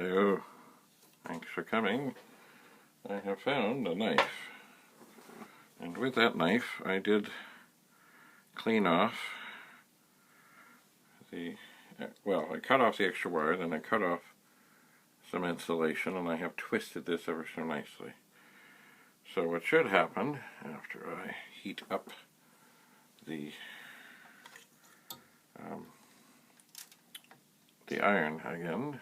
Hello. Thanks for coming. I have found a knife. And with that knife, I did clean off the, well, I cut off the extra wire, then I cut off some insulation, and I have twisted this ever so nicely. So what should happen after I heat up the iron again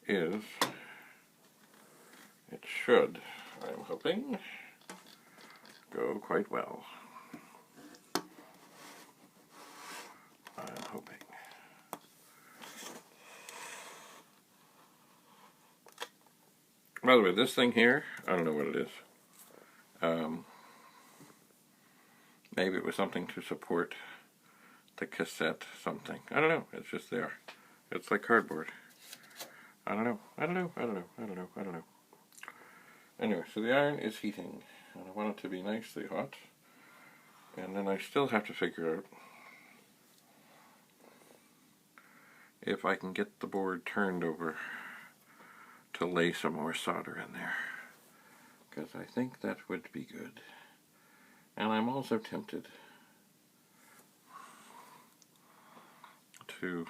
is it should, I'm hoping, go quite well. I'm hoping. By the way, this thing here, I don't know what it is. Maybe it was something to support the cassette something. I don't know. It's just there. It's like cardboard. I don't know. Anyway, so the iron is heating, and I want it to be nicely hot. And then I still have to figure out if I can get the board turned over to lay some more solder in there, because I think that would be good. And I'm also tempted to,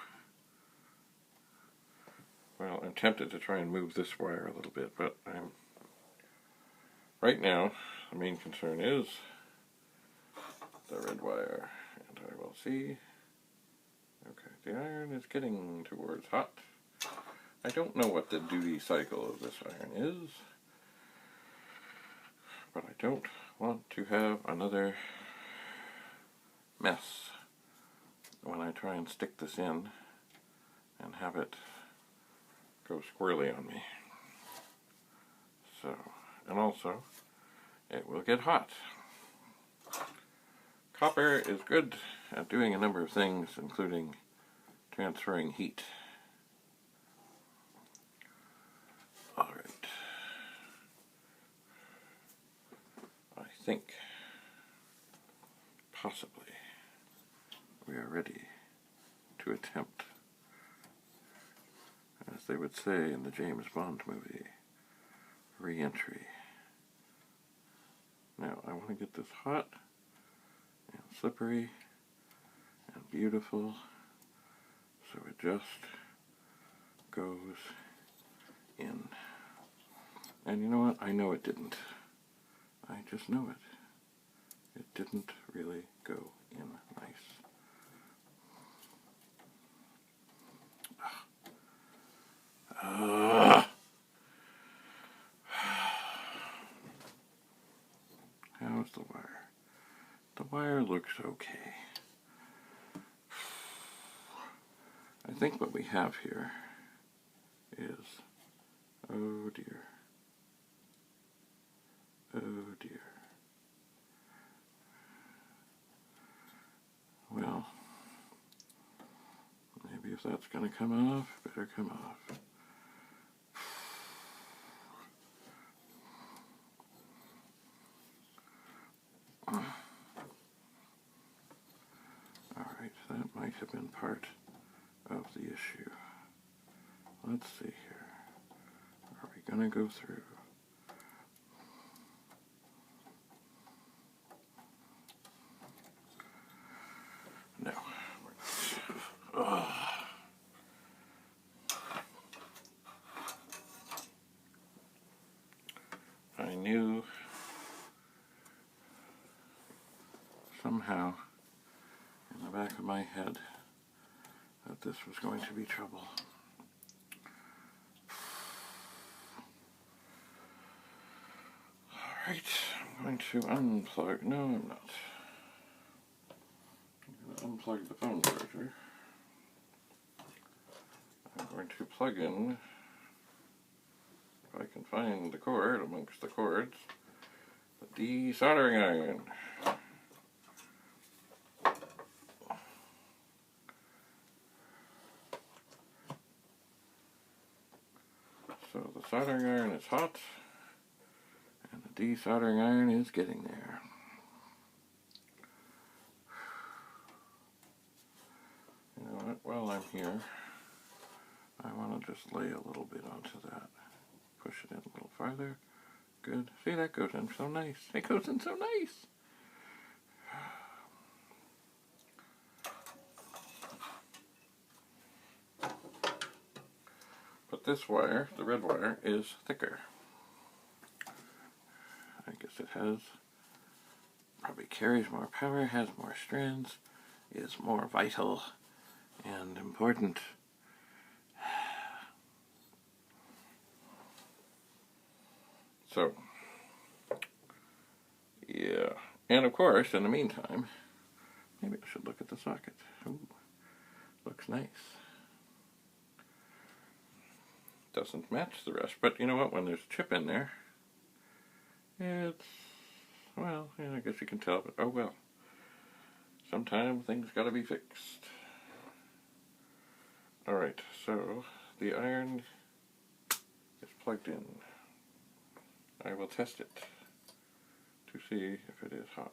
well, I'm tempted to try and move this wire a little bit, but right now the main concern is the red wire, and I will see. Okay, the iron is getting towards hot. I don't know what the duty cycle of this iron is, but I don't want to have another mess when I try and stick this in and have it go squirrely on me. So, and also, it will get hot. Copper is good at doing a number of things, including transferring heat. Alright. I think possibly we are ready to attempt, as they would say in the James Bond movie, re-entry. Now I want to get this hot and slippery and beautiful, so it just goes in. And you know what? I know it didn't. I just know it. It didn't really go in nice. How's the wire? The wire looks okay. I think what we have here is, oh dear. Oh dear. Well, maybe if that's going to come off, better come off. Alright, that might have been part of the issue. Let's see here. Are we going to go through? No. I knew somehow in the back of my head that this was going to be trouble. Alright, I'm going to unplug. No, I'm not. I'm going to unplug the phone charger. I'm going to plug in, if I can find the cord amongst the cords, the de-soldering iron. So the soldering iron is hot, and the de-soldering iron is getting there. You know what, while I'm here, I want to just lay a little bit onto that. Push it in a little farther. Good. See, that goes in so nice. It goes in so nice. But this wire, the red wire, is thicker. I guess it probably carries more power, has more strands, is more vital and important. So, yeah. And of course, in the meantime, maybe I should look at the socket. Ooh, looks nice. Doesn't match the rest, but you know what? When there's a chip in there, it's, well, yeah, I guess you can tell, but oh well. Sometimes things gotta be fixed. Alright, so the iron is plugged in. I will test it to see if it is hot.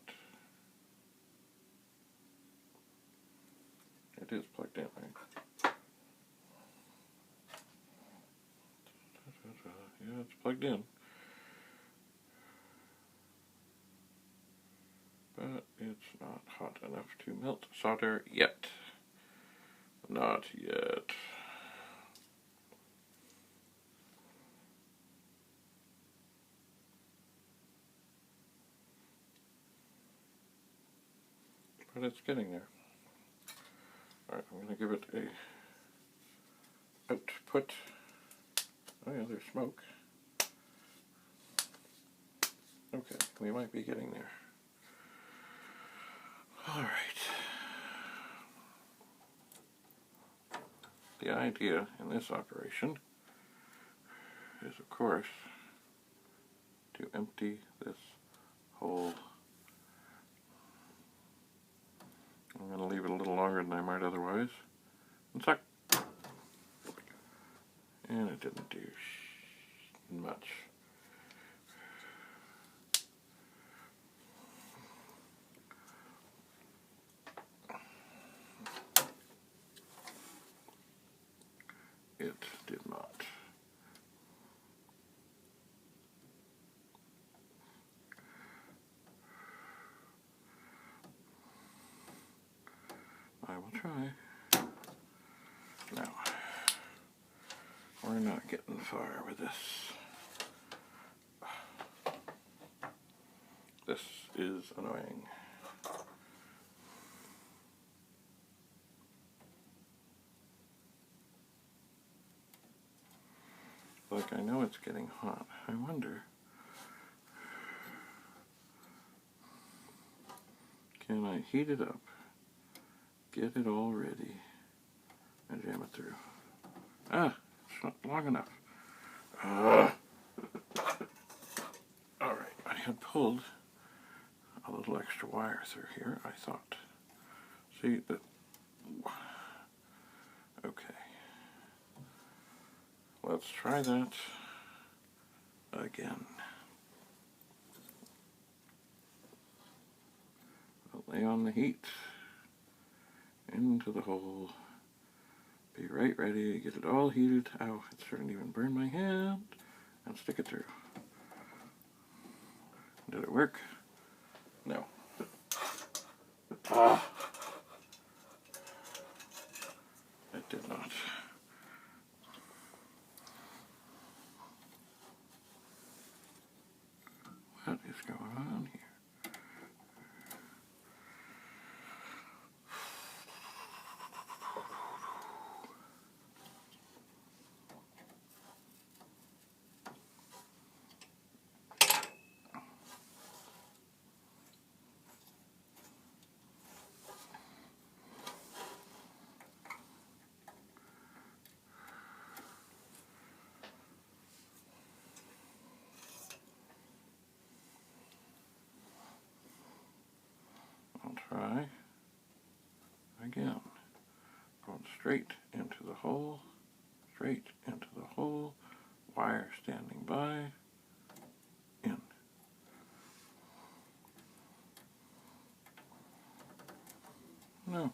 It is plugged in, right? Yeah, it's plugged in. But it's not hot enough to melt solder yet. Not yet. But it's getting there. Alright, I'm going to give it a output. Oh yeah, there's smoke. Okay, we might be getting there. Alright. The idea in this operation is, of course, to empty this hole. I'm going to leave it a little longer than I might otherwise. And suck. And it didn't do much. It did not. I will try. Now, we're not getting far with this. This is annoying. Like, I know it's getting hot. I wonder, can I heat it up, get it all ready, and jam it through? Ah, it's not long enough. Alright, I had pulled a little extra wire through here, I thought. See, that. Okay. Let's try that again. I'll lay on the heat, into the hole, be right ready, get it all heated. Ow, it's starting to even burn my hand, and stick it through. Did it work? No. Ah. It did not. What is going on here? I'll try again. Going straight into the hole, straight into the hole, wire standing by, in. No.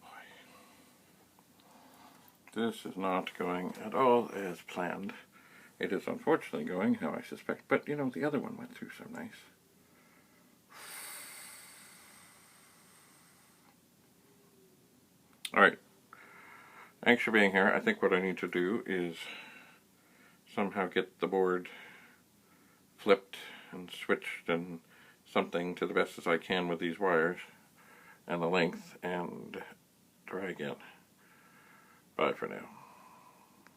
Boy. this is not going at all as planned. It is unfortunately going how I suspect, but you know, the other one went through so nice. Alright, thanks for being here. I think what I need to do is somehow get the board flipped and switched and something to the best as I can with these wires and the length, and try again. Bye for now.